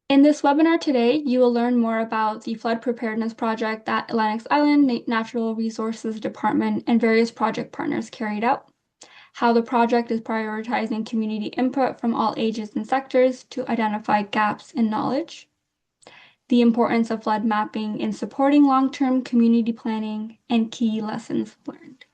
In this webinar today, you will learn more about the flood preparedness project that Lennox Island Natural Resources Department and various project partners carried out, how the project is prioritizing community input from all ages and sectors to identify gaps in knowledge, the importance of flood mapping in supporting long-term community planning, and key lessons learned.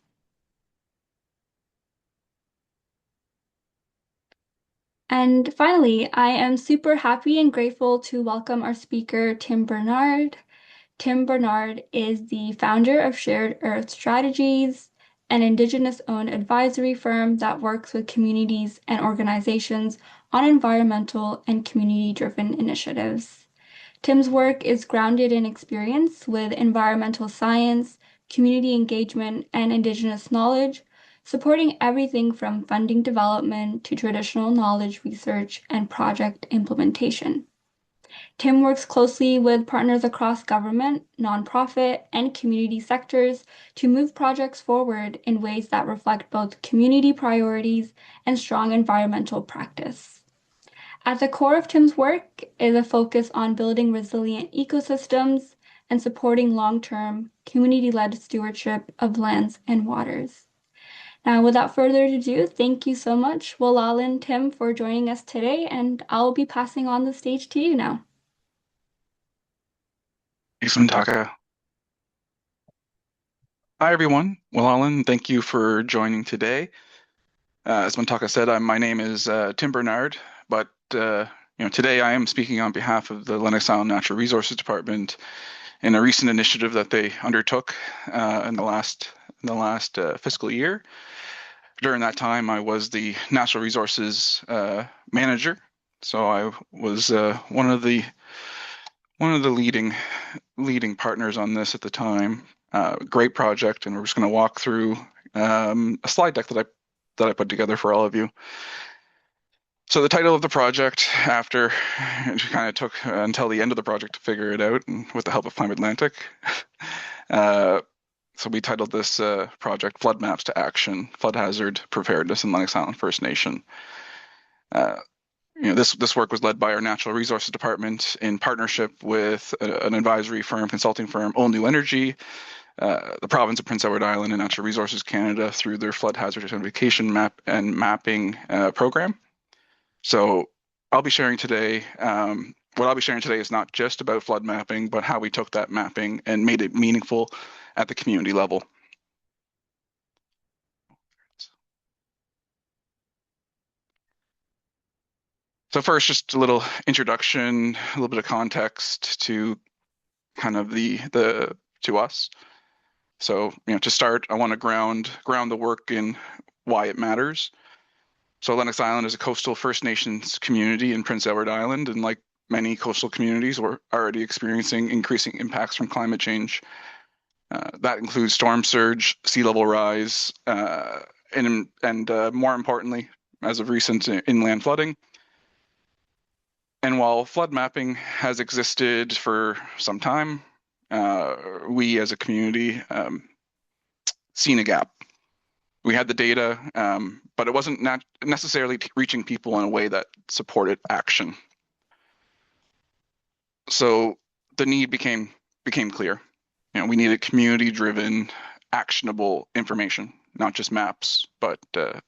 And finally, I am super happy and grateful to welcome our speaker, Tim Bernard. Tim Bernard is the founder of Shared Earth Strategies, an Indigenous-owned advisory firm that works with communities and organizations on environmental and community-driven initiatives. Tim's work is grounded in experience with environmental science, community engagement, and Indigenous knowledge, supporting everything from funding development to traditional knowledge research and project implementation. Tim works closely with partners across government, nonprofit, and community sectors to move projects forward in ways that reflect both community priorities and strong environmental practice. At the core of Tim's work is a focus on building resilient ecosystems and supporting long-term, community-led stewardship of lands and waters. Now, without further ado, thank you so much, Walal and Tim, for joining us today, and I'll be passing on the stage to you now. Thanks, Mintaka. Hi, everyone. Well, Alan, thank you for joining today. As Mintaka said, my name is Tim Bernard, but today I am speaking on behalf of the Lennox Island Natural Resources Department in a recent initiative that they undertook in the last fiscal year. During that time, I was the natural resources manager, so I was one of the leading partners on this at the time. Great project, and we're just going to walk through a slide deck that I put together for all of you. So the title of the project, after it kind of took until the end of the project to figure it out, and with the help of Climate Atlantic. So we titled this project "Flood Maps to Action: Flood Hazard Preparedness in Lennox Island First Nation." This work was led by our Natural Resources Department in partnership with an advisory firm, consulting firm, All New Energy, the province of Prince Edward Island, and Natural Resources Canada through their flood hazard identification map and mapping program. So I'll be sharing today. What I'll be sharing today is not just about flood mapping, but how we took that mapping and made it meaningful at the community level. So first, just a little introduction, a little bit of context to kind of to us. So, to start, I want to ground the work in why it matters. So Lennox Island is a coastal First Nations community in Prince Edward Island, and like many coastal communities, we're already experiencing increasing impacts from climate change. That includes storm surge, sea level rise, and more importantly, as of recent, inland flooding. And while flood mapping has existed for some time, we as a community seen a gap. We had the data, but it wasn't necessarily reaching people in a way that supported action. So the need became clear. We needed community-driven, actionable information, not just maps, but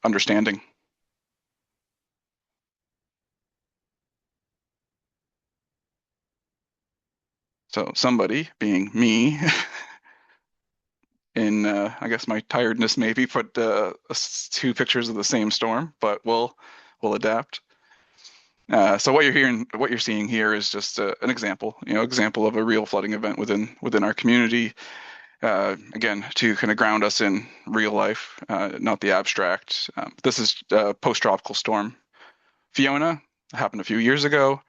understanding. So somebody, being me, in I guess my tiredness maybe, put two pictures of the same storm, but we'll adapt. So what you're seeing here is just an example of a real flooding event within our community. Again, to kind of ground us in real life, not the abstract. This is post-tropical storm Fiona. Happened a few years ago,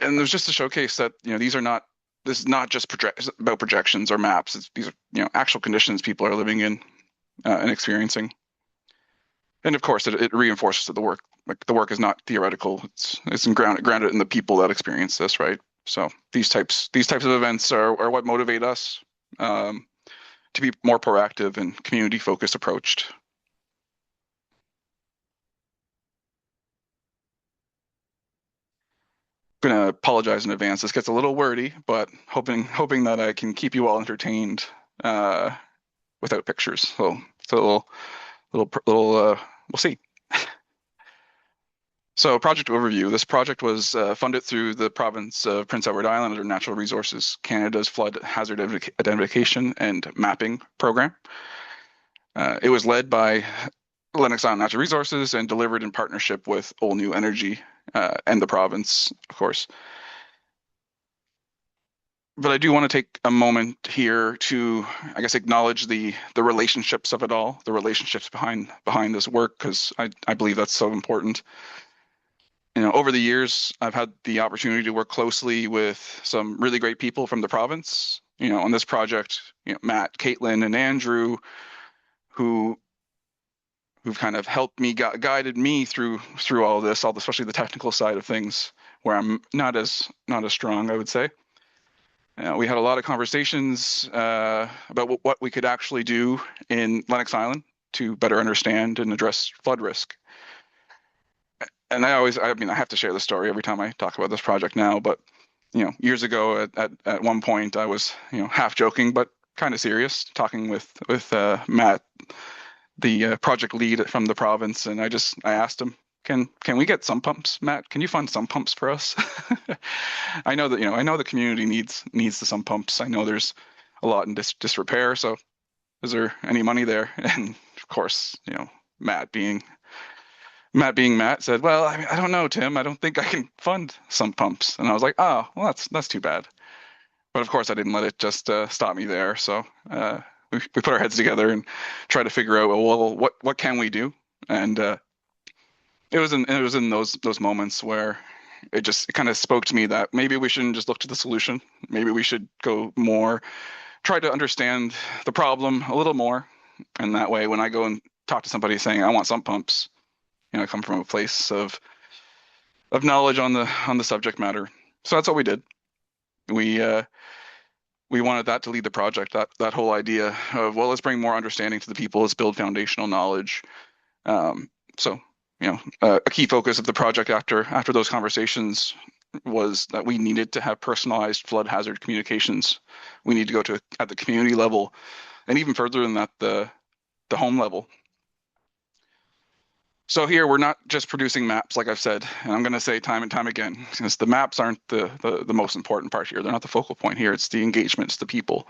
and it was just to showcase that this is not just about projections or maps. These are actual conditions people are living in and experiencing. And of course, it reinforces that the work is not theoretical. It's grounded in the people that experience this, right? So these types of events are what motivate us to be more proactive and community focused approached. gonna apologize in advance. This gets a little wordy, but hoping that I can keep you all entertained uh, without pictures. So a little we'll see. So project overview. This project was funded through the province of Prince Edward Island under Natural Resources Canada's Flood Hazard Identification and Mapping Program. It was led by Lennox Island Natural Resources and delivered in partnership with Old New Energy and the province, of course. But I do want to take a moment here to, I guess, acknowledge the relationships of it all, the relationships behind this work, because I believe that's so important. Over the years, I've had the opportunity to work closely with some really great people from the province. On this project, Matt, Caitlin, and Andrew, who who've kind of helped me, guided me through all this, especially the technical side of things, where I'm not as strong, I would say. We had a lot of conversations about what we could actually do in Lennox Island to better understand and address flood risk. And I mean, I have to share the story every time I talk about this project now, but years ago at one point I was, half joking but kind of serious, talking with Matt, the project lead from the province, and I asked him, can we get sump pumps, Matt? Can you fund sump pumps for us? I know the community needs the sump pumps. I know there's a lot in disrepair, so is there any money there? And of course, Matt being Matt said, well, I don't know, Tim. I don't think I can fund sump pumps. And I was like, oh, well, that's too bad. But of course, I didn't let it just stop me there. So we put our heads together and tried to figure out, well, what can we do? And it was in those moments where it kind of spoke to me that maybe we shouldn't just look to the solution. Maybe we should go more, try to understand the problem a little more. And that way, when I go and talk to somebody saying I want sump pumps, I come from a place of knowledge on the subject matter. So that's what we did. We we wanted that to lead the project. That whole idea of, well, let's bring more understanding to the people. Let's build foundational knowledge. So a key focus of the project after those conversations was that we needed to have personalized flood hazard communications. We need to go to at the community level, and even further than that, the home level. So here we're not just producing maps, like I've said, and I'm going to say time and time again, because the maps aren't the most important part here. They're not the focal point here. It's the engagement, it's the people.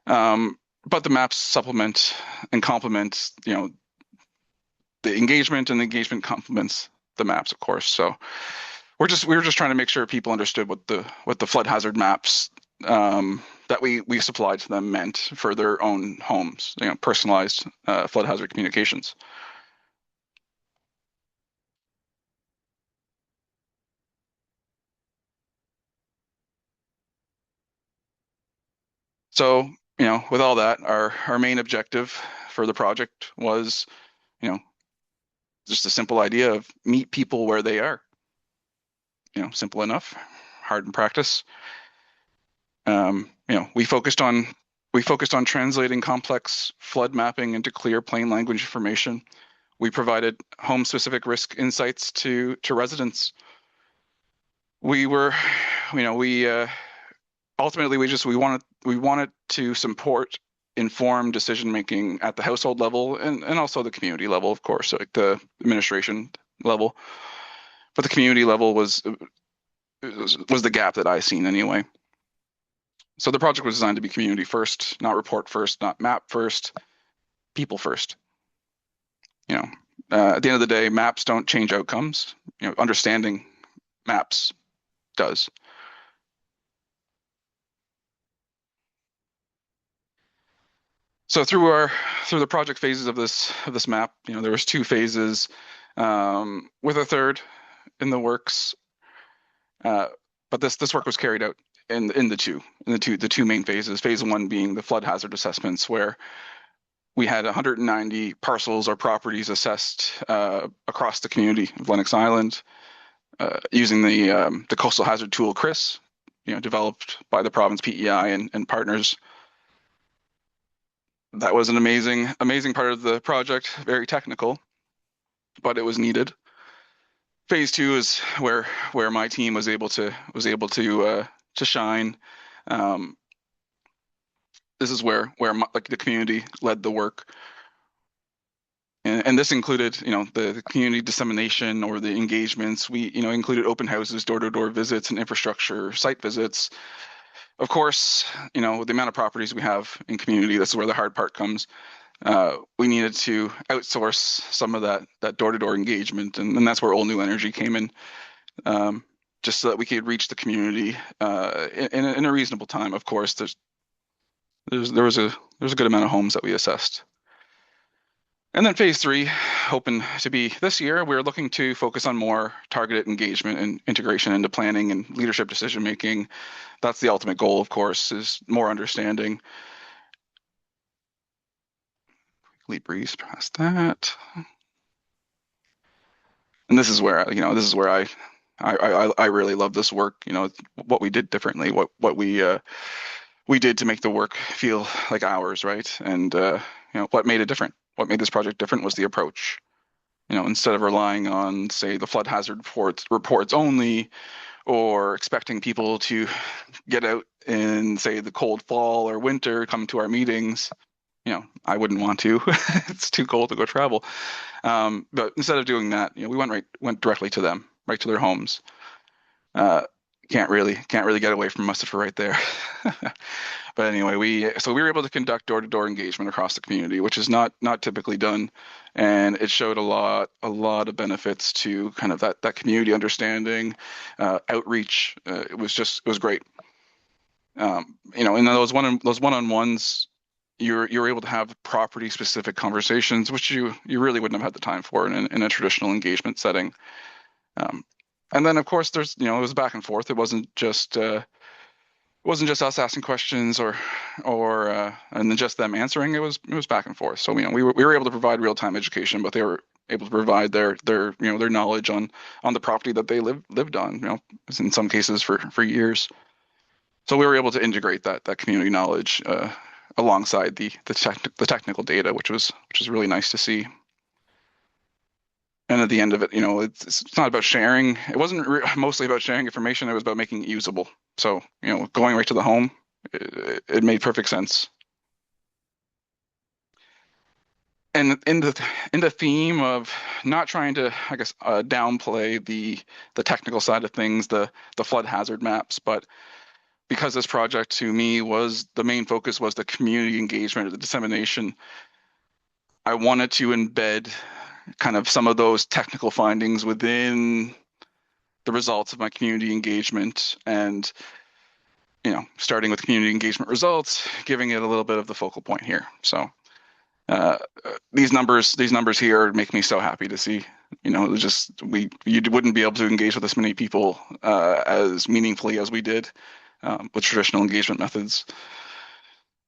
But the maps supplement and complement, the engagement, and the engagement complements the maps, of course. So we were just trying to make sure people understood what the flood hazard maps that we supplied to them meant for their own homes, personalized flood hazard communications. So, with all that, our main objective for the project was, you know, just a simple idea of meet people where they are. Simple enough, hard in practice. We focused on translating complex flood mapping into clear, plain language information. We provided home-specific risk insights to residents. We were, we ultimately we wanted to support informed decision making at the household level and also the community level, of course, like the administration level. But the community level was the gap that I seen anyway. So the project was designed to be community first, not report first, not map first, people first. At the end of the day, maps don't change outcomes. Understanding maps does. So through the project phases of this map, there was two phases, with a third in the works. But this work was carried out in the two main phases. Phase one being the flood hazard assessments, where we had 190 parcels or properties assessed across the community of Lennox Island using the coastal hazard tool CRIS, developed by the province PEI and partners. That was an amazing part of the project, very technical, but it was needed. Phase two is where my team was able to shine. Um, this is where like the community led the work, and this included the community dissemination or the engagements. We included open houses, door-to-door visits, and infrastructure site visits. Of course, the amount of properties we have in community, this is where the hard part comes. We needed to outsource some of that door-to-door engagement, and that's where All New Energy came in, um, just so that we could reach the community in a reasonable time. Of course, there was a good amount of homes that we assessed. And then phase three, hoping to be this year, we're looking to focus on more targeted engagement and integration into planning and leadership decision making. That's the ultimate goal, of course, is more understanding. Quickly breeze past that. And this is where I really love this work. What we did differently, what we did to make the work feel like ours, right? And what made it different. What made this project different was the approach. Instead of relying on, say, the flood hazard reports only, or expecting people to get out in, say, the cold fall or winter, come to our meetings. I wouldn't want to. It's too cold to go travel. But instead of doing that, we went directly to them, right to their homes. Uh, can't really get away from us if we're right there. But anyway, we were able to conduct door-to-door engagement across the community, which is not typically done, and it showed a lot of benefits to kind of that community understanding, outreach. It was great. In those one-on-ones, you're able to have property-specific conversations, which you really wouldn't have had the time for in a traditional engagement setting. Um, and then of course it was back and forth. It wasn't just us asking questions or and then just them answering. It was back and forth. So we were able to provide real time education, but they were able to provide their knowledge on the property that they lived on. In some cases for years. So we were able to integrate that community knowledge alongside the technical data, which was really nice to see. And at the end of it, it's not about sharing. It wasn't mostly about sharing information. It was about making it usable. So, going right to the home, it made perfect sense. And in the theme of not trying to, I guess, downplay the technical side of things, the flood hazard maps, but because this project to me was the main focus was the community engagement, the dissemination, I wanted to embed kind of some of those technical findings within the results of my community engagement and starting with community engagement results, giving it a little bit of the focal point here. So uh, these numbers here make me so happy to see. Just you wouldn't be able to engage with as many people as meaningfully as we did with traditional engagement methods.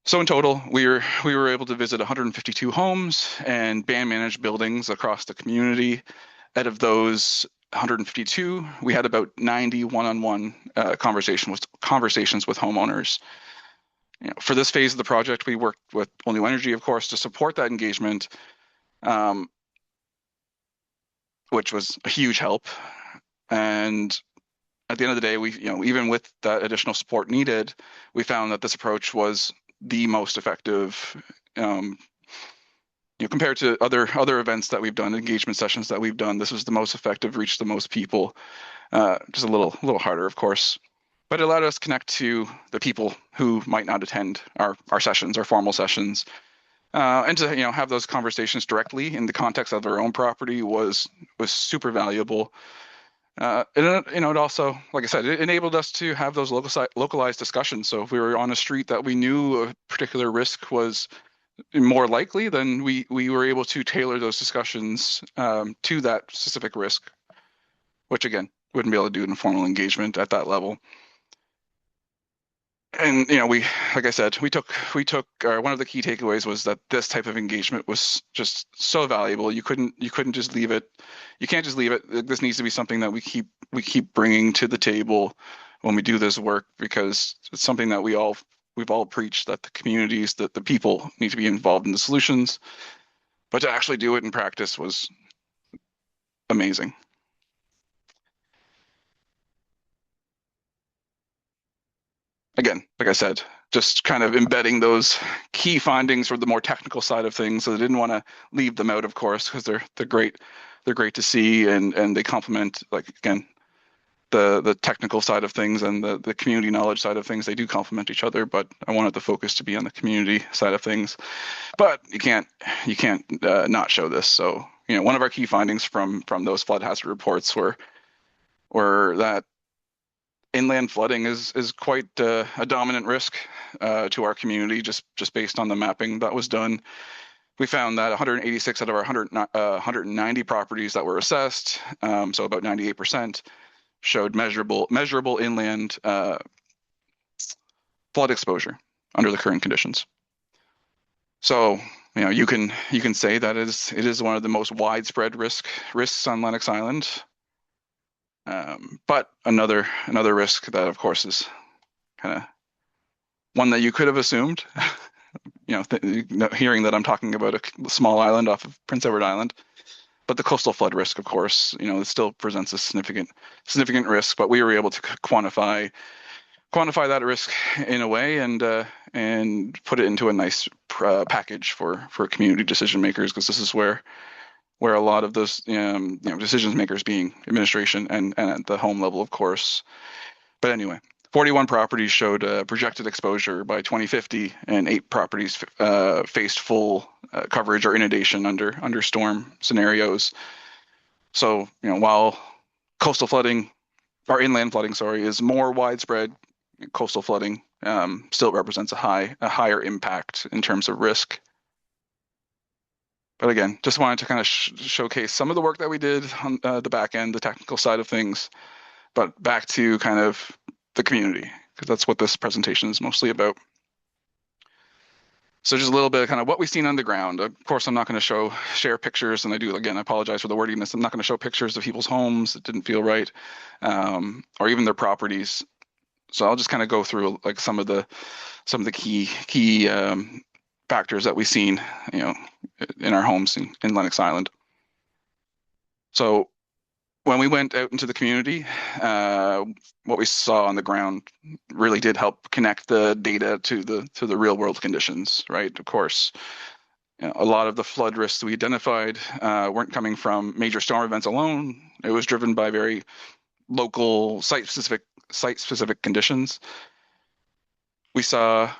So in total, we were able to visit 152 homes and band managed buildings across the community. Out of those 152, we had about 90 one-on-one conversations with homeowners. For this phase of the project, we worked with All New Energy, of course, to support that engagement, um, which was a huge help. And at the end of the day, even with that additional support needed, we found that this approach was the most effective. Compared to other events that we've done, engagement sessions that we've done, this was the most effective, reached the most people. Just a little harder, of course, but it allowed us to connect to the people who might not attend our sessions, our formal sessions, and to have those conversations directly in the context of their own property was super valuable. It also, like I said, it enabled us to have those localized discussions. So if we were on a street that we knew a particular risk was more likely, then we were able to tailor those discussions to that specific risk, which again wouldn't be able to do in formal engagement at that level. And we, like I said, we took one of the key takeaways was that this type of engagement was just so valuable. You couldn't just leave it. You can't just leave it. This needs to be something that we keep bringing to the table when we do this work, because it's something that we've all preached, that the communities, that the people need to be involved in the solutions, but to actually do it in practice was amazing. again, like I said, just kind of embedding those key findings for the more technical side of things. So they didn't want to leave them out, of course, because they're great. They're great to see, and they complement, like, again, the technical side of things and the community knowledge side of things. They do complement each other, but I wanted the focus to be on the community side of things. But you can't not show this. So one of our key findings from those flood hazard reports were that inland flooding is quite a dominant risk to our community, just based on the mapping that was done. We found that 186 out of our 190 properties that were assessed, so about 98%, showed measurable inland flood exposure under the current conditions. So you can say that it is one of the most widespread risks on Lennox Island. But another risk that, of course, is kind of one that you could have assumed, hearing that I'm talking about a small island off of Prince Edward Island. But the coastal flood risk, of course, it still presents a significant risk. But we were able to quantify that risk in a way, and put it into a nice package for community decision makers, because this is where a lot of those decision makers, being administration and at the home level, of course. But anyway, 41 properties showed projected exposure by 2050, and 8 properties faced full coverage or inundation under storm scenarios. So while coastal flooding or inland flooding, sorry, is more widespread, coastal flooding still represents a higher impact in terms of risk. But again, just wanted to kind of showcase some of the work that we did on the back end, the technical side of things, but back to kind of the community, because that's what this presentation is mostly about. So just a little bit of kind of what we've seen on the ground. Of course, I'm not going to share pictures, and I apologize for the wordiness. I'm not going to show pictures of people's homes. It didn't feel right, or even their properties. So I'll just kind of go through like some of the key factors that we've seen, in our homes in Lennox Island. So when we went out into the community, what we saw on the ground really did help connect the data to the real world conditions, right? Of course, a lot of the flood risks we identified weren't coming from major storm events alone. It was driven by very local site specific conditions. We saw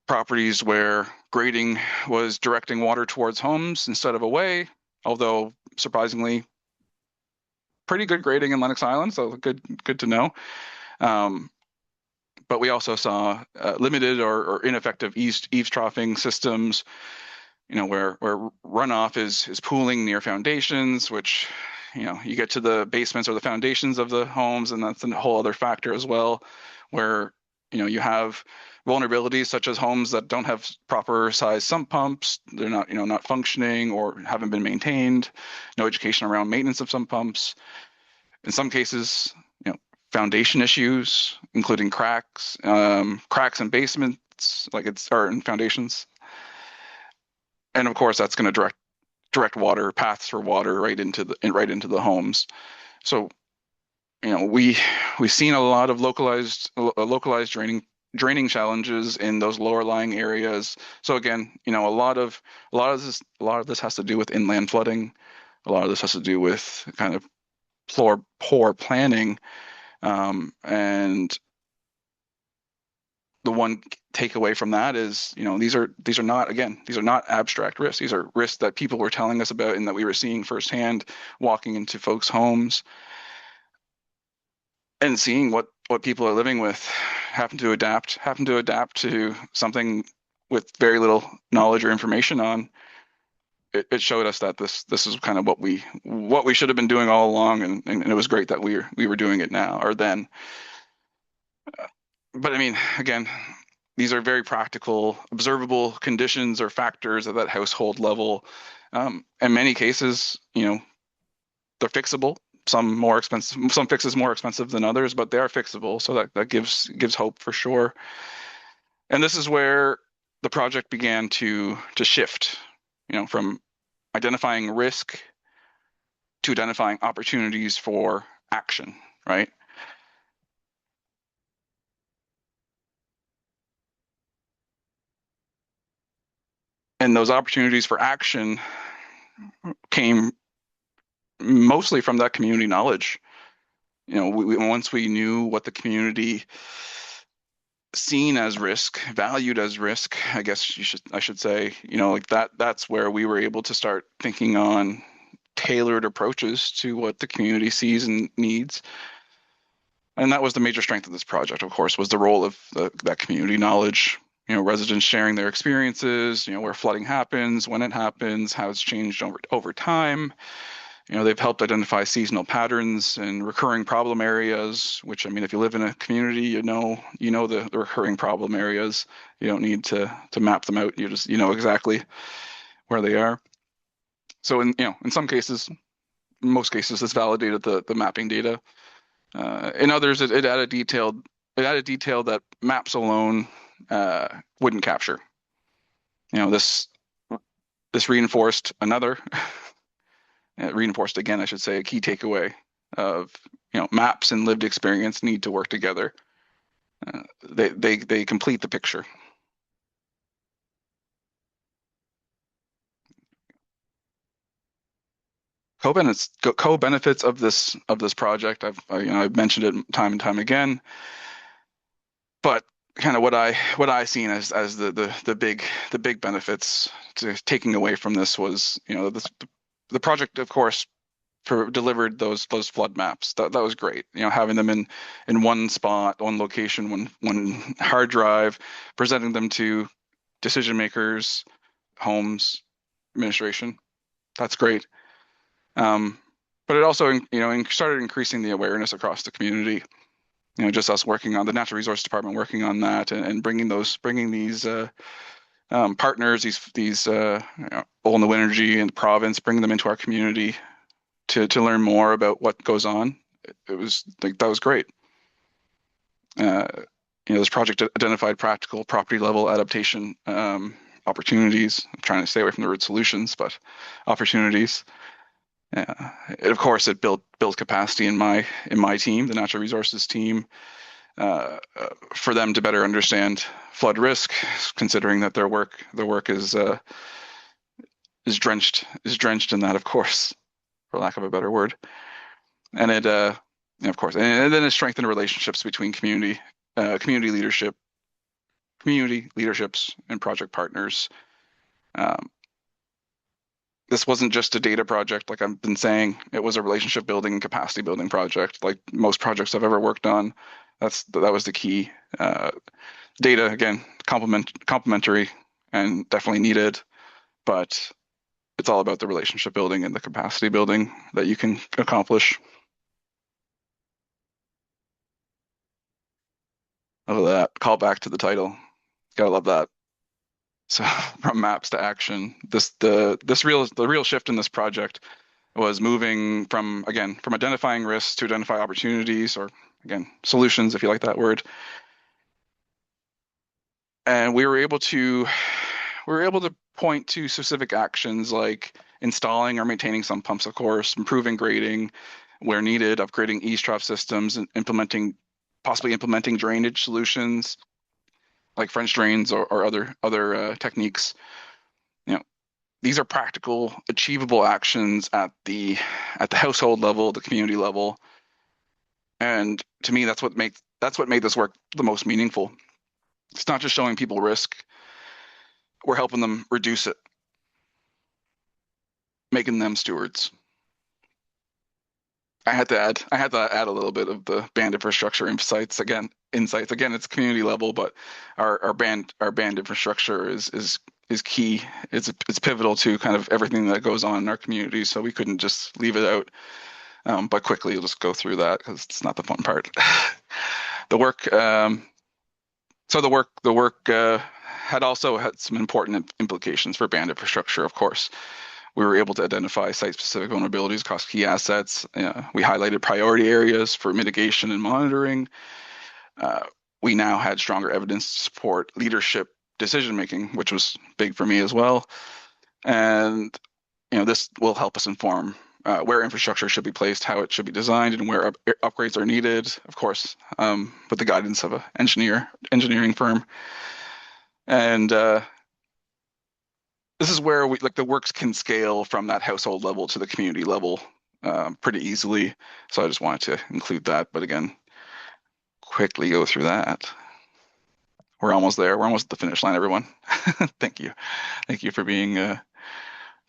properties where grading was directing water towards homes instead of away, although surprisingly pretty good grading in Lennox Island, so good to know. But we also saw limited or ineffective eavesdropping systems, where runoff is pooling near foundations, which you get to the basements or the foundations of the homes, and that's a whole other factor as well, where you have vulnerabilities such as homes that don't have proper size sump pumps. They're not functioning or haven't been maintained. No education around maintenance of sump pumps. In some cases, foundation issues, including cracks in basements, or in foundations. And of course, that's going to direct water paths for water right into the homes. So we've seen a lot of localized draining challenges in those lower lying areas. So again, a lot of this has to do with inland flooding. A lot of this has to do with kind of poor planning, and the one takeaway from that is, these are not abstract risks. These are risks that people were telling us about and that we were seeing firsthand, walking into folks' homes and seeing what people are living with, having to adapt to something with very little knowledge or information on. It showed us that this is kind of what we should have been doing all along, and it was great that we were doing it now or then. But I mean, again, these are very practical, observable conditions or factors at that household level. In many cases, they're fixable. Some more expensive, some fixes more expensive than others, but they are fixable. So that gives hope for sure. And this is where the project began to shift, from identifying risk to identifying opportunities for action, right? And those opportunities for action came mostly from that community knowledge. Once we knew what the community seen as risk, valued as risk, I should say, like that's where we were able to start thinking on tailored approaches to what the community sees and needs. And that was the major strength of this project, of course, was the role of that community knowledge. Residents sharing their experiences, where flooding happens, when it happens, how it's changed over time. They've helped identify seasonal patterns and recurring problem areas, which, I mean, if you live in a community, you know the recurring problem areas. You don't need to map them out. You know exactly where they are. So in some cases, most cases, this validated the mapping data. In others, it added detail that maps alone wouldn't capture. This reinforced another reinforced again, I should say, a key takeaway of maps and lived experience need to work together. They complete the picture. Co-benefits of this project. I've mentioned it time and time again, but kind of what I seen as the big benefits to taking away from this was the project, of course, delivered those flood maps. That was great. Having them in one spot, one location, one hard drive, presenting them to decision makers, homes, administration. That's great. Um, but it also started increasing the awareness across the community. Just us working on the natural resource department, working on that, and bringing these partners, these Olno Energy and the province, bringing them into our community to learn more about what goes on. It was like that was great. Uh, this project identified practical property level adaptation opportunities. I'm trying to stay away from the word solutions, but opportunities. Of course, it built capacity in my team, the natural resources team, for them to better understand flood risk, considering that their work is drenched in that, of course, for lack of a better word. And of course, and then it strengthened relationships between community leaderships and project partners. Um, this wasn't just a data project, like I've been saying. It was a relationship building and capacity building project, like most projects I've ever worked on. That was the key. Data, again, complementary and definitely needed, but it's all about the relationship building and the capacity building that you can accomplish. I love that. Call back to the title. Gotta love that. So from maps to action, the real shift in this project was moving from identifying risks to identify opportunities, or again solutions, if you like that word. And we were able to point to specific actions like installing or maintaining some pumps, of course, improving grading where needed, upgrading eaves trough systems, and possibly implementing drainage solutions like French drains or other techniques. You know, these are practical, achievable actions at the household level, the community level, and to me, that's what made this work the most meaningful. It's not just showing people risk; we're helping them reduce it, making them stewards. I had to add a little bit of the band infrastructure insights. Again, it's community level, but our band infrastructure is key. It's pivotal to kind of everything that goes on in our community. So we couldn't just leave it out. But quickly, you'll just go through that because it's not the fun part. The work. The work had also had some important implications for band infrastructure, of course. We were able to identify site-specific vulnerabilities across key assets. We highlighted priority areas for mitigation and monitoring. Uh, we now had stronger evidence to support leadership decision making, which was big for me as well. And this will help us inform where infrastructure should be placed, how it should be designed, and where upgrades are needed. Of course, with the guidance of an engineering firm. And this is where we like the works can scale from that household level to the community level pretty easily. So I just wanted to include that. But again, quickly go through that. We're almost there. We're almost at the finish line, everyone. Thank you. Thank you for being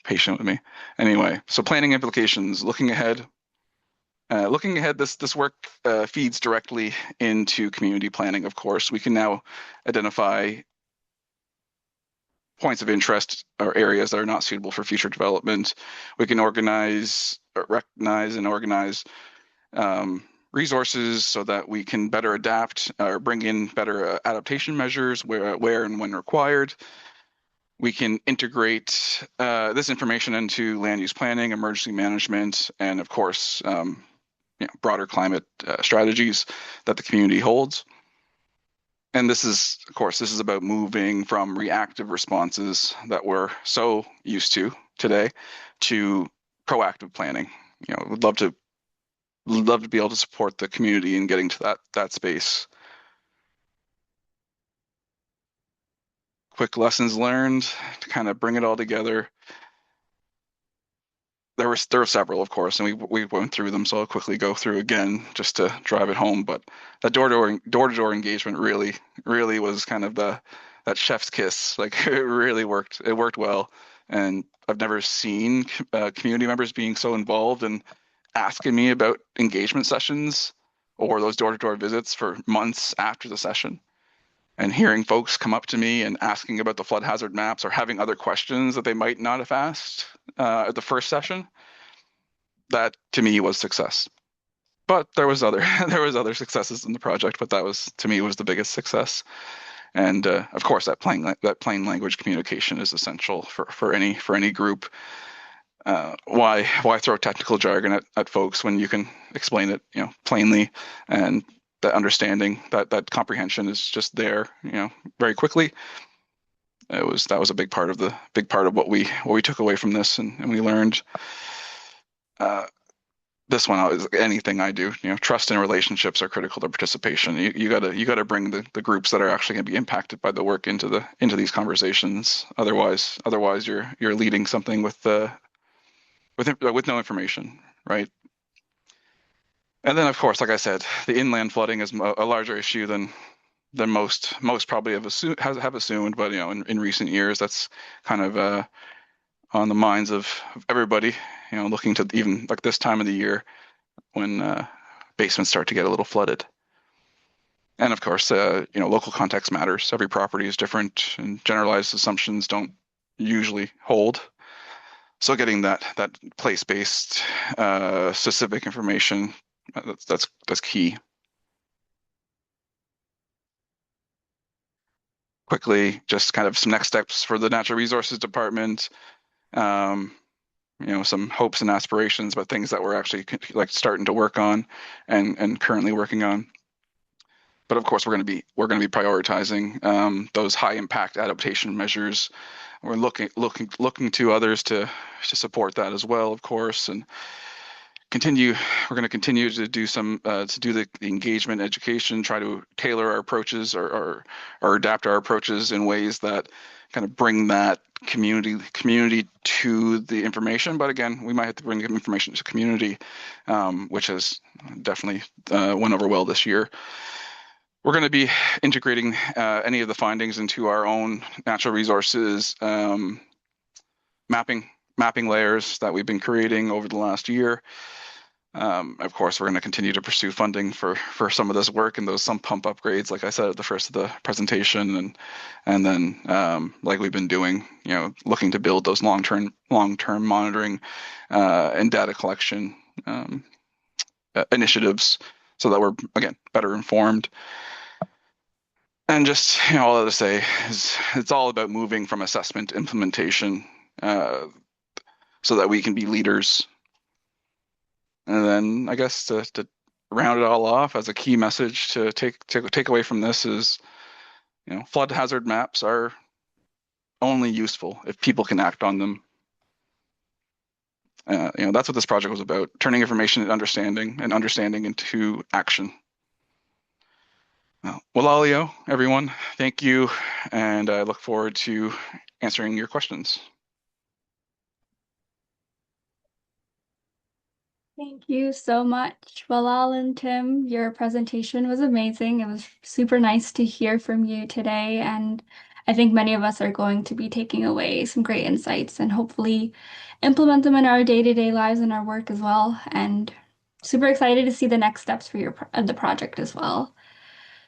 patient with me. Anyway, so planning implications, looking ahead. Looking ahead, this work feeds directly into community planning, of course. We can now identify points of interest or areas that are not suitable for future development. We can recognize and organize resources so that we can better adapt or bring in better adaptation measures where and when required. We can integrate this information into land use planning, emergency management, and of course, broader climate strategies that the community holds. And this is, of course, this is about moving from reactive responses that we're so used to today to proactive planning. Would love to be able to support the community in getting to that space. Quick lessons learned to kind of bring it all together. There were several, of course, and we went through them, so I'll quickly go through again just to drive it home. But that door-to-door engagement really was kind of that chef's kiss. Like it really worked. It worked well, and I've never seen community members being so involved and asking me about engagement sessions or those door-to-door visits for months after the session. And hearing folks come up to me and asking about the flood hazard maps or having other questions that they might not have asked at the first session, that to me was success. But there was other there was other successes in the project, but that was to me was the biggest success. And of course, that plain language communication is essential for any group. Why throw technical jargon at folks when you can explain it plainly, and that understanding that comprehension is just there very quickly. That was a big part of what we took away from this, and we learned. This one is anything I do. Trust and relationships are critical to participation. You gotta bring the groups that are actually going to be impacted by the work into these conversations. Otherwise you're leading something with no information, right? And then of course, like I said, the inland flooding is a larger issue than most probably have assumed. But in recent years, that's kind of on the minds of everybody. Looking to even like this time of the year when basements start to get a little flooded. And of course, local context matters. Every property is different, and generalized assumptions don't usually hold. So getting that place-based specific information, that's key. Quickly, just kind of some next steps for the Natural Resources Department. Um, some hopes and aspirations, but things that we're actually like starting to work on and currently working on. But of course, we're going to be prioritizing those high impact adaptation measures. We're looking to others to support that as well, of course, and we're going to continue to do the engagement education, try to tailor our approaches or adapt our approaches in ways that kind of bring that community to the information. But again, we might have to bring information to community, which has definitely went over well this year. We're going to be integrating any of the findings into our own natural resources mapping layers that we've been creating over the last year. Of course, we're going to continue to pursue funding for some of this work and those sump pump upgrades, like I said at the first of the presentation, and then like we've been doing, looking to build those long-term monitoring and data collection initiatives so that we're again better informed. And just all I have to say is it's all about moving from assessment to implementation so that we can be leaders. And then I guess to round it all off as a key message to take away from this is, flood hazard maps are only useful if people can act on them. That's what this project was about, turning information into understanding and understanding into action. Well, Alio, everyone, thank you, and I look forward to answering your questions. Thank you so much, Bilal and Tim. Your presentation was amazing. It was super nice to hear from you today, and I think many of us are going to be taking away some great insights and hopefully implement them in our day-to-day lives and our work as well. And super excited to see the next steps for the project as well.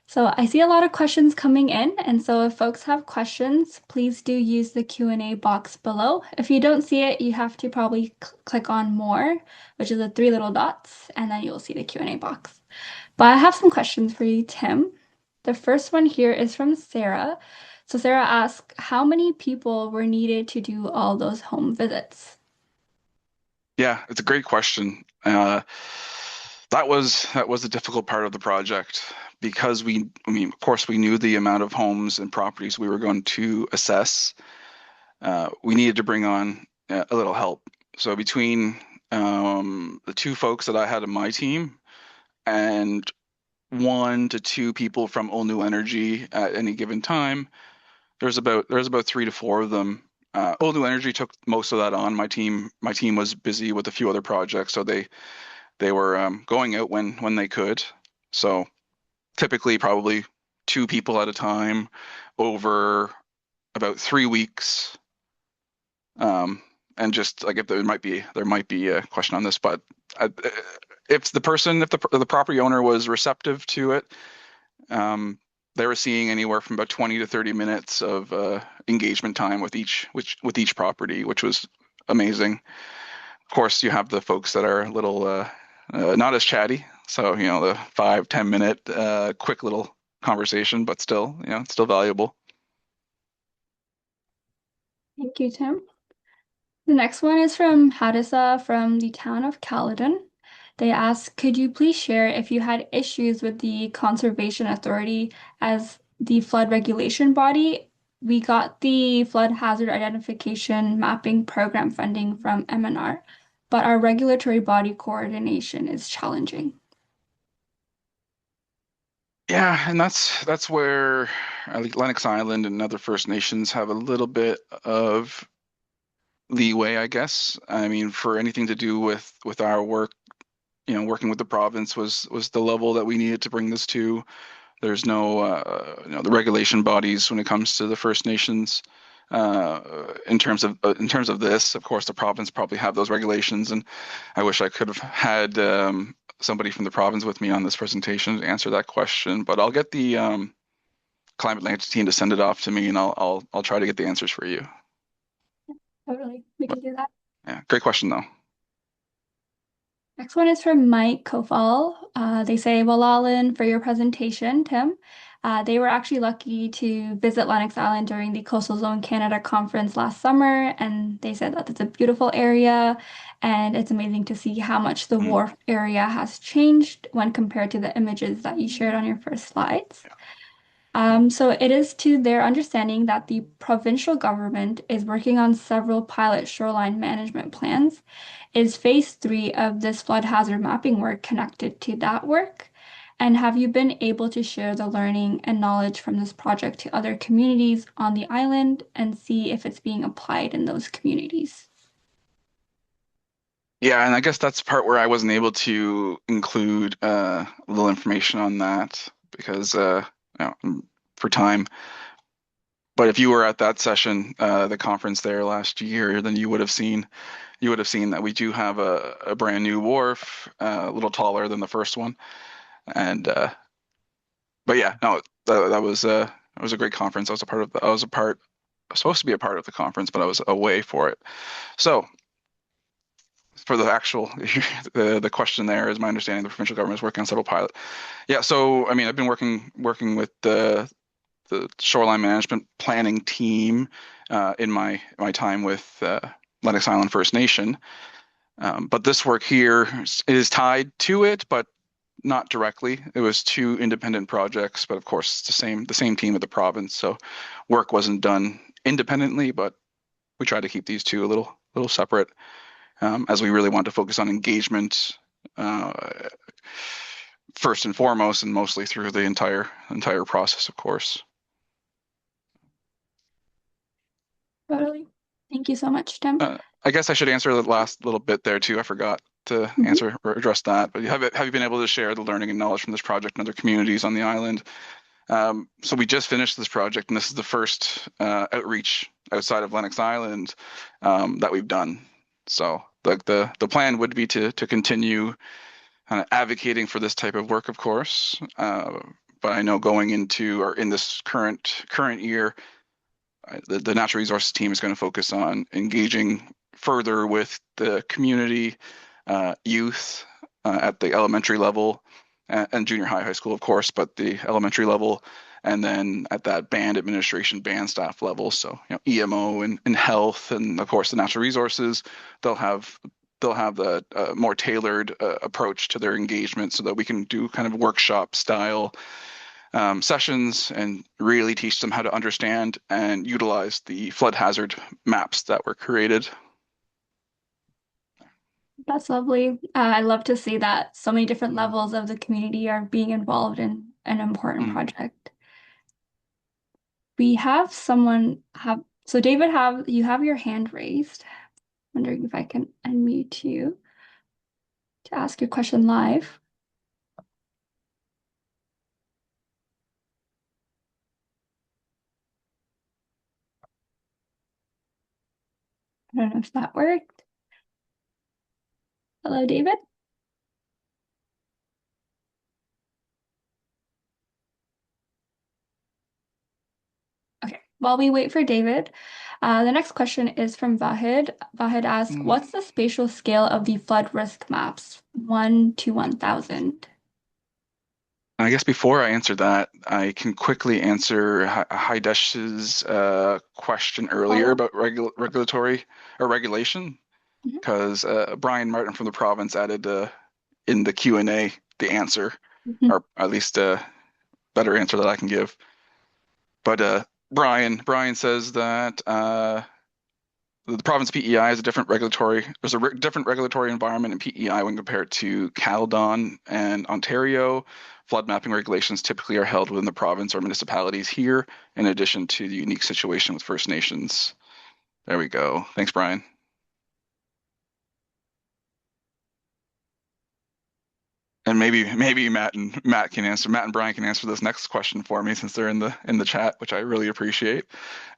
So I see a lot of questions coming in, and so if folks have questions, please do use the Q&A box below. If you don't see it, you have to probably click on more, which is the three little dots, and then you'll see the Q&A box. But I have some questions for you, Tim. The first one here is from Sarah. So Sarah asks, how many people were needed to do all those home visits? Yeah, it's a great question. That was the difficult part of the project because I mean, of course, we knew the amount of homes and properties we were going to assess. We needed to bring on a little help. So between the two folks that I had in my team and one to two people from All New Energy at any given time, there's about three to four of them. All New Energy took most of that on. My team was busy with a few other projects, so they were going out when they could. So typically, probably two people at a time over about 3 weeks. Um, and just like if there might be a question on this, but I, if the property owner was receptive to it, um, they were seeing anywhere from about 20 to 30 minutes of engagement time with each property, which was amazing. Of course, you have the folks that are a little not as chatty, so the 5-10 minute quick little conversation, but still it's still valuable. Thank you, Tim. The next one is from Hadissa from the town of Caledon. They ask, could you please share if you had issues with the Conservation Authority as the flood regulation body? We got the flood hazard identification mapping program funding from MNR, but our regulatory body coordination is challenging. Yeah, and that's where I think Lennox Island and other First Nations have a little bit of leeway, I guess. I mean, for anything to do with our work, working with the province was the level that we needed to bring this to. There's no, the regulation bodies when it comes to the First Nations. In terms of this, of course, the province probably have those regulations, and I wish I could have had somebody from the province with me on this presentation to answer that question. But I'll get the Climate Language team to send it off to me, and I'll try to get the answers for you. Totally, we But can do that. yeah, great question though. Next one is from Mike Kofal. They say, well, all in for your presentation, Tim. They were actually lucky to visit Lennox Island during the Coastal Zone Canada conference last summer, and they said that it's a beautiful area, and it's amazing to see how much the Mm, wharf area has changed when compared to the images that you shared on your first slides. yeah. So it is to their understanding that the provincial government is working on several pilot shoreline management plans. Is phase three of this flood hazard mapping work connected to that work? And have you been able to share the learning and knowledge from this project to other communities on the island and see if it's being applied in those communities? Yeah, and I guess that's the part where I wasn't able to include a little information on that because for time. But if you were at that session, the conference there last year, then you would have seen that we do have a brand new wharf, a little taller than the first one. And but yeah, no, that was a great conference. I was supposed to be a part of the conference, but I was away for it. So for the actual the question there is my understanding the provincial government is working on several pilot. Yeah, so I mean I've been working with the shoreline management planning team in my time with Lennox Island First Nation. But this work here is tied to it, but not directly. It was two independent projects, but of course it's the same team at the province. So work wasn't done independently, but we tried to keep these two a little separate, as we really want to focus on engagement uh, first and foremost, and mostly through the entire process, of course. Totally. Thank you so much, Tim. I guess I should answer the last little bit there too. I forgot. to Mhm. answer or address that. But have you been able to share the learning and knowledge from this project in other communities on the island? So we just finished this project, and this is the first outreach outside of Lennox Island that we've done. So the plan would be to continue kind of advocating for this type of work, of course. But I know going into or in this current year, the natural resources team is going to focus on engaging further with the community, youth at the elementary level and junior high school, of course, but the elementary level, and then at that band administration, band staff level. So, EMO and health, and of course the natural resources, they'll have they'll have the more tailored approach to their engagement so that we can do kind of workshop style sessions and really teach them how to understand and utilize the flood hazard maps that were created. That's lovely. I love to see that so many different levels of the community are being involved in an important Mm. project. We have someone have so David, have you have your hand raised? Wondering if I can unmute you to ask your question live. I don't know if that worked. Hello, David. Okay. While we wait for David, the next question is from Vahid. Vahid asks, Mm. "What's the spatial scale of the flood risk maps? 1 to 1,000." I guess before I answer that, I can quickly answer Haidesh's question earlier Follow. about regulatory or regulation, Mhm. because Brian Martin from the province added in the Q&A the answer, Mhm. or at least a better answer that I can give. But Brian says that the province PEI is a different regulatory. There's a different regulatory environment in PEI when compared to Caledon and Ontario. Flood mapping regulations typically are held within the province or municipalities here, in addition to the unique situation with First Nations. There we go. Thanks, Brian. And maybe Matt and Brian can answer this next question for me since they're in the chat, which I really appreciate.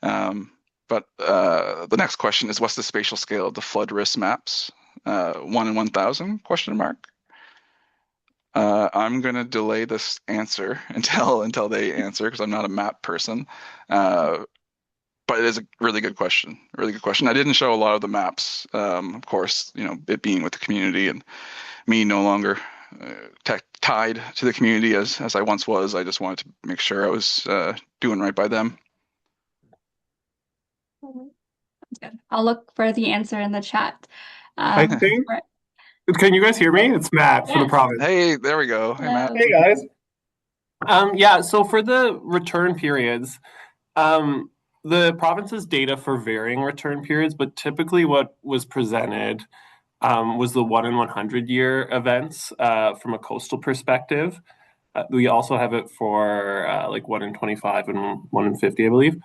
Um, but the next question is, what's the spatial scale of the flood risk maps? 1 in 1,000? Question mark. I'm gonna delay this answer until they answer because I'm not a map person. Uh, but it is a really good question. A really good question. I didn't show a lot of the maps, of course, it being with the community and me no longer tied to the community as I once was. I just wanted to make sure I was doing right by them. Good. I'll look for the answer in the chat. I think. Right. Can you guys hear me? It's Matt for the Yes. province. Hey, there we go. Hey, Matt. Hello. Hey guys. Yeah, so for the return periods, um, the province's data for varying return periods, but typically what was presented was the 1 in 100 year events from a coastal perspective. We also have it for like 1 in 25 and 1 in 50, I believe.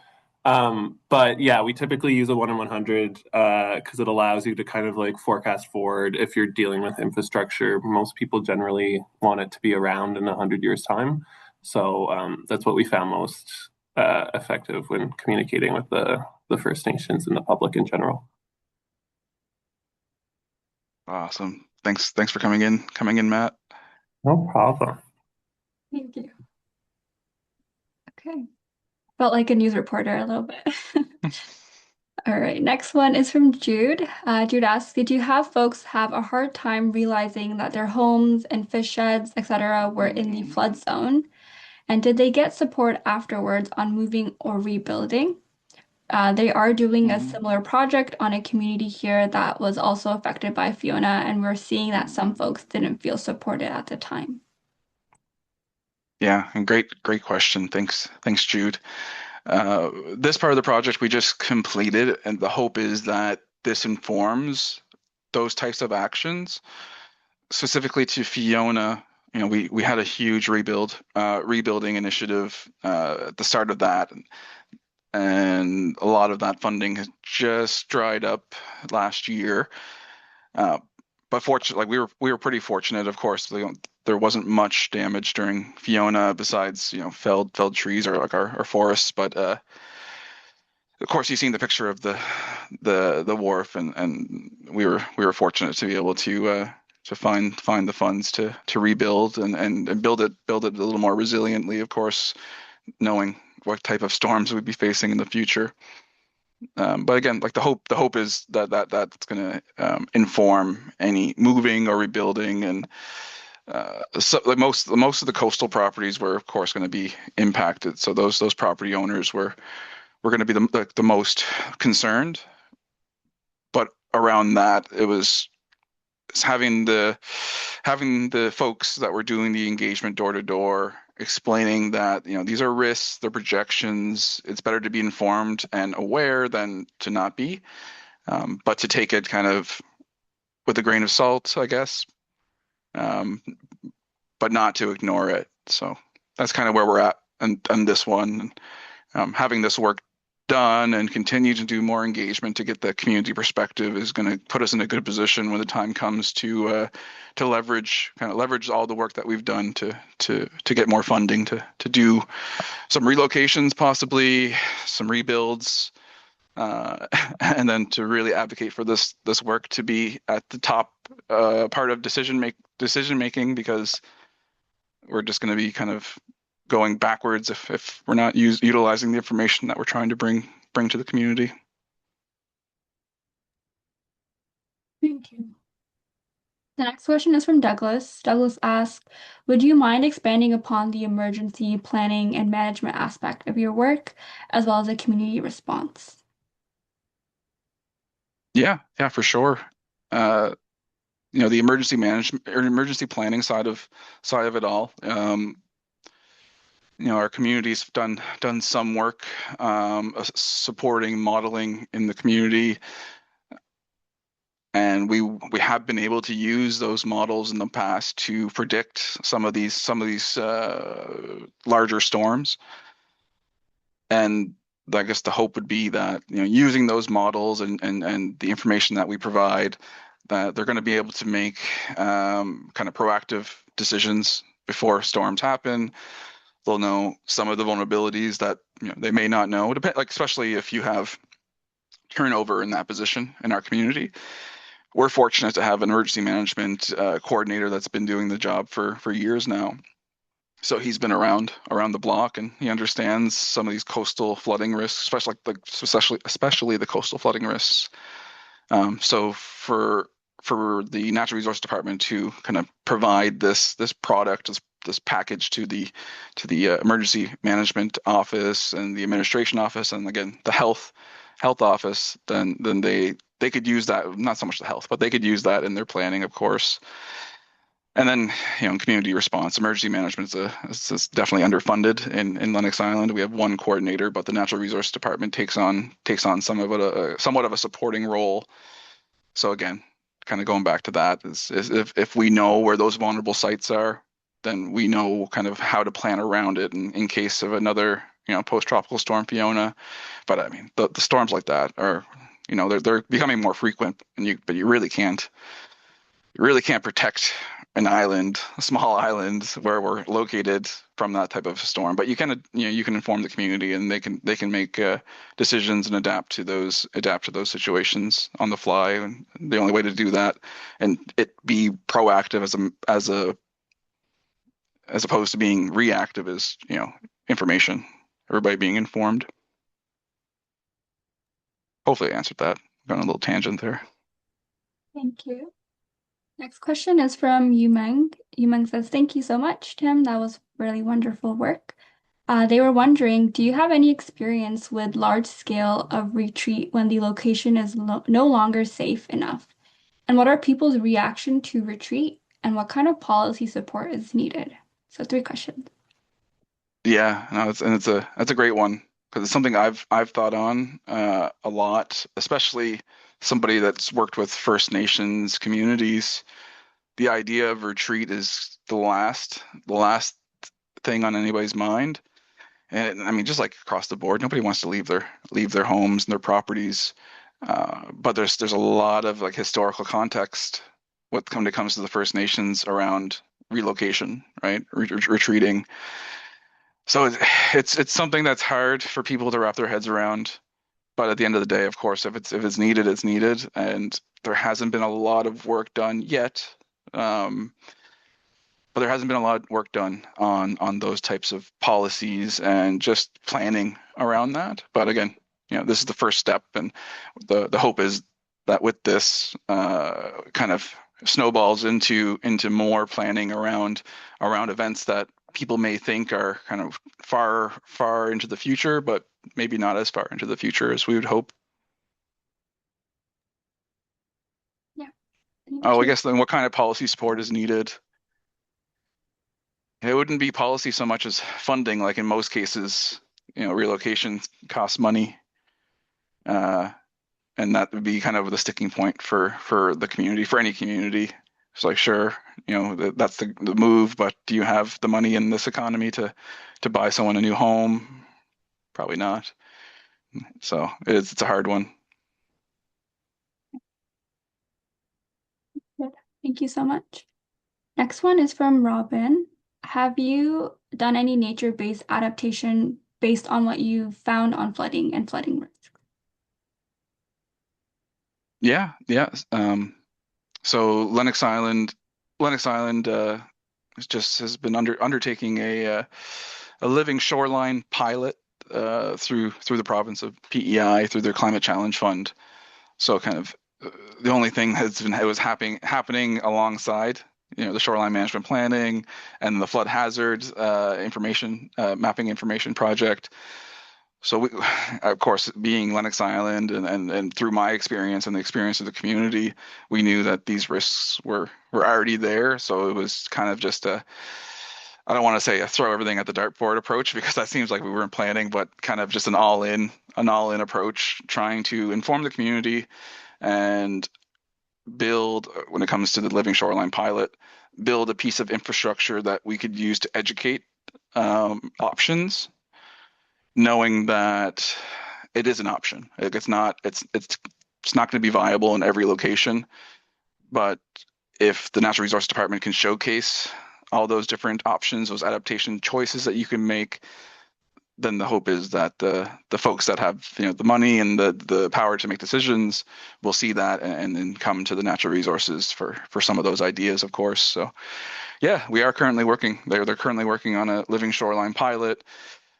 But yeah, we typically use a 1 in 100 because it allows you to kind of like forecast forward if you're dealing with infrastructure. Most people generally want it to be around in 100 years' time. So that's what we found most effective when communicating with the First Nations and the public in general. Awesome. Thanks for coming in, Matt. No problem. Thank you. Okay. Felt like a news reporter a little bit. All right, next one is from Jude. Jude asks, "Did you have folks have a hard time realizing that their homes and fish sheds, etc., were in the flood zone? And did they get support afterwards on moving or rebuilding?" They are doing a Mhm. similar project on a community here that was also affected by Fiona, and we're seeing that some folks didn't feel supported at the time. Yeah, and great question. Thanks, Jude. This part of the project we just completed, and the hope is that this informs those types of actions. Specifically to Fiona, we had a huge rebuilding initiative at the start of that, and a lot of that funding has just dried up last year. Uh, but fortunately, like we were pretty fortunate, of course. There wasn't much damage during Fiona besides, felled trees or like our forests. But of course, you've seen the picture of the wharf, and we were fortunate to be able to find the funds to rebuild and build it a little more resiliently, of course, knowing what type of storms we'd be facing in the future. But again, like the hope is that's going to inform any moving or rebuilding, and so like most of the coastal properties were, of course, going to be impacted. So those property owners were going to be the most concerned. But around that, it was having the folks that were doing the engagement door to door explaining that these are risks, they're projections. It's better to be informed and aware than to not be, but to take it kind of with a grain of salt, I guess, um, but not to ignore it. So that's kind of where we're at on this one. Having this work done and continue to do more engagement to get the community perspective is going to put us in a good position when the time comes to leverage all the work that we've done to get more funding to do some relocations, possibly some rebuilds, and then to really advocate for this work to be at the top part of decision making, because we're just going to be kind of going backwards if we're not utilizing the information that we're trying to bring to the community. Thank you. The next question is from Douglas. Douglas asks, would you mind expanding upon the emergency planning and management aspect of your work, as well as the community response? Yeah, for sure. The emergency management or emergency planning side of it all. Our community's done some work supporting modeling in the community, and we have been able to use those models in the past to predict some of these larger storms. And I guess the hope would be that using those models and the information that we provide, that they're going to be able to make kind of proactive decisions before storms happen. They'll know some of the vulnerabilities that they may not know. Like especially if you have turnover in that position in our community. We're fortunate to have an emergency management coordinator that's been doing the job for years now. So he's been around the block, and he understands some of these coastal flooding risks, especially the coastal flooding risks. So for the Natural Resource Department to kind of provide this product, this package to the emergency management office and the administration office, and again the health office, then they could use that. Not so much the health, but they could use that in their planning, of course. And then, in community response, emergency management is definitely underfunded in Lennox Island. We have one coordinator, but the Natural Resource Department takes on somewhat of a supporting role. So again, kind of going back to that is if we know where those vulnerable sites are, then we know kind of how to plan around it in case of another post-tropical storm Fiona. But I mean, the storms like that are they're becoming more frequent, but you really can't protect an island, a small island where we're located, from that type of storm. But you can inform the community, and they can make decisions and adapt to those situations on the fly. And the only way to do that and it be proactive as opposed to being reactive is information. Everybody being informed. Hopefully I answered that. Going on a little tangent there. Thank you. Next question is from Yumeng. Yumeng says, thank you so much, Tim. That was really wonderful work. They were wondering, do you have any experience with large scale of retreat when the location is no longer safe enough? And what are people's reaction to retreat? And what kind of policy support is needed? So 3 questions. Yeah, no, that's a great one, because it's something I've thought on a lot, especially somebody that's worked with First Nations communities. The idea of retreat is the last thing on anybody's mind. And I mean, just like across the board, nobody wants to leave their homes and their properties. But there's a lot of like historical context when it comes to the First Nations around relocation, right? Retreating. So it's something that's hard for people to wrap their heads around. But at the end of the day, of course, if it's needed, it's needed, and there hasn't been a lot of work done yet. Um, but there hasn't been a lot of work done on those types of policies and just planning around that. But again, this is the first step, and the hope is that with this kind of snowballs into more planning around events that people may think are kind of far into the future, but maybe not as far into the future as we would hope. Yeah, thank Oh, I you. guess then what kind of policy support is needed? It wouldn't be policy so much as funding, like in most cases, relocation costs money, uh, and that would be kind of the sticking point for the community, for any community. It's like, sure, that's the move, but do you have the money in this economy to buy someone a new home? Probably not. So it's a hard one. Good. Thank you so much. Next one is from Robin. Have you done any nature-based adaptation based on what you found on flooding and flooding risk? Yeah, yeah. So Lennox Island has been undertaking a living shoreline pilot through the province of PEI through their Climate Challenge Fund. So kind of the only thing it was happening alongside the shoreline management planning and the flood hazards information mapping information project. So we, of course, being Lennox Island and through my experience and the experience of the community, we knew that these risks were already there. So it was kind of just I don't want to say a throw everything at the dartboard approach because that seems like we weren't planning, but kind of just an all in approach, trying to inform the community and build, when it comes to the Living Shoreline pilot, build a piece of infrastructure that we could use to educate options, knowing that it is an option. It's not going to be viable in every location, but if the Natural Resource Department can showcase all those different options, those adaptation choices that you can make, then the hope is that the folks that have the money and the power to make decisions will see that and then come to the natural resources for some of those ideas, of course. So yeah, we are currently working. They're currently working on a living shoreline pilot,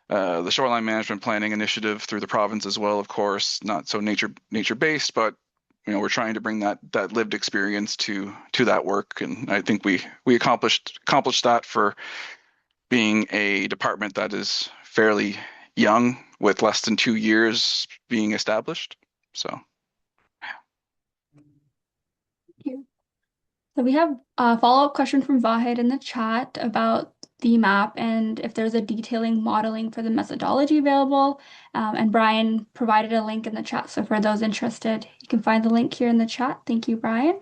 the shoreline management planning initiative through the province as well, of course, not so nature based, but we're trying to bring that lived experience to that work, and I think we accomplished that for being a department that is fairly young with less than 2 years being established. So Thank you. So we have a follow-up question from Vahid in the chat about the map and if there's a detailing modeling for the methodology available. And Brian provided a link in the chat. So for those interested, you can find the link here in the chat. Thank you, Brian.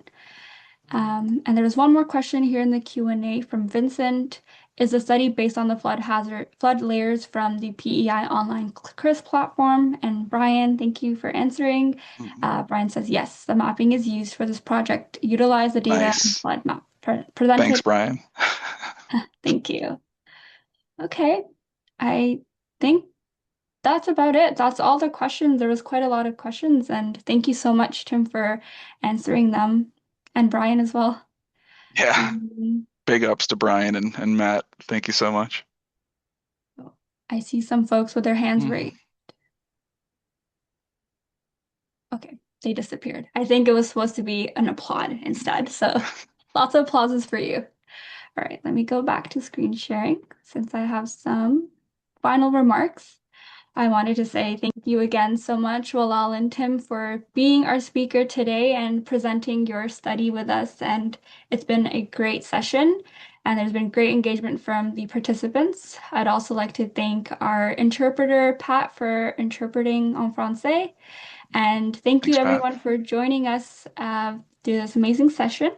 And there's one more question here in the Q&A from Vincent. Is the study based on the flood layers from the PEI online CRIS platform? And Brian, thank you for answering. Brian says, yes, the mapping is used for this project. Utilize the data and nice. flood map Thanks, presented. Brian. Thank you. Okay, I think that's about it. That's all the questions. There was quite a lot of questions, and thank you so much, Tim, for answering them, and Brian as well. Yeah. Um, Big ups to Brian and Matt. Thank you so much. I see some folks with their hands Mhm. raised. Okay, they disappeared. I think it was supposed to be an applaud instead. So lots of applauses for you. All right, let me go back to screen sharing since I have some final remarks. I wanted to say thank you again so much, Walal and Tim, for being our speaker today and presenting your study with us. And it's been a great session, and there's been great engagement from the participants. I'd also like to thank our interpreter, Pat, for interpreting en français. And thank you, Thanks, Pat. everyone, for joining us through this amazing session.